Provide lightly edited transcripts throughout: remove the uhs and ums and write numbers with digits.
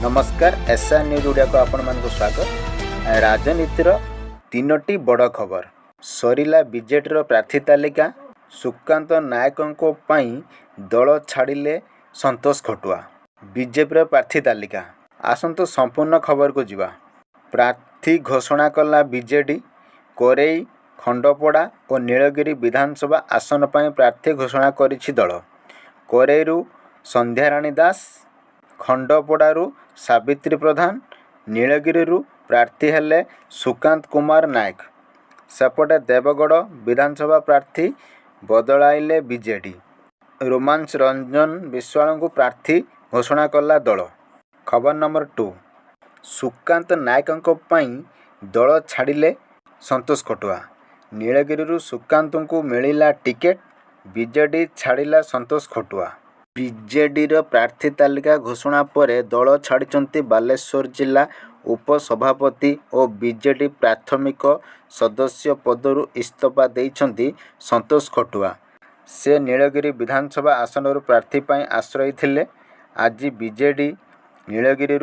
नमस्कार SR news Odia को आपण मानक स्वागत। राजनीतिर तीनोटी बड़ खबर सरिला बीजेडी प्रार्थी तालिका सुकांत नायकों दल छाड़िले संतोष खटुआ बीजेपी प्रार्थी तालिका आसंतु संपूर्ण खबर को जीवा। प्रार्थी घोषणा कला बीजेडी कोरेई खंडपड़ा और नीलगिरी विधानसभा आसन पर प्रार्थी घोषणा करिछि दल। कोरेईरू संध्याराणी दास, खंडपड़ारू सावित्री प्रधान, नीलगिरी प्रार्थी हेले सुकांत कुमार नायक। सेपटे देवगढ़ विधानसभा प्रार्थी बदलाइले बीजेडी। रोमांस रंजन विश्वाल को प्रार्थी घोषणा कला दल। खबर नंबर 2 सुकांत नायकों दल छाड़िले संतोष खटुआ। नीलगिरी सुकांत को मिलिला टिकेट, बीजेडी छाड़िला संतोष खटुआ। बीजेडी प्रार्थी तालिका घोषणा पर दल छाड़ी बालेश्वर जिला उपसभापति और बीजेडी प्राथमिक सदस्य पदरू इस्तीफा देइछंती संतोष खटुआ। से नीलगिरी विधानसभा आसन प्रार्थी पर आश्रय थिले। आज बीजेडी नीलगिरी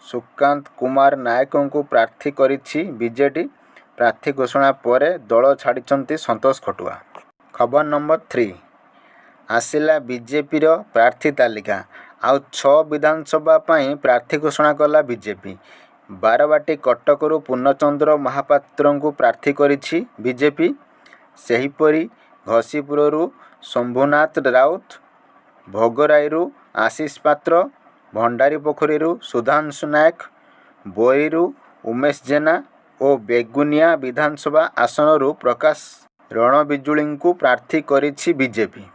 सुकांत कुमार नायकों को प्रार्थी करिछि। बीजेडी प्रार्थी घोषणा पर दल छाड़ी संतोष खटुआ। खबर नंबर 3 आसिला बीजेपी प्रार्थी तालिका आउ 6 विधानसभा प्रार्थी घोषणा कला बीजेपी। बारवाटी कटकरू पूर्णचंद्र महापात्र को प्रार्थी करिछि बीजेपी। सेहीपरि घसीपुररू शंभुनाथ राउत, भोगराईरू आशीष पात्र, भंडारीपोखरीरू सुधांशु नायक, बोईरू उमेश जेना और बेगुनिया विधानसभा आसनरू प्रकाश रणबिजुली को प्रार्थी करिछि बीजेपी।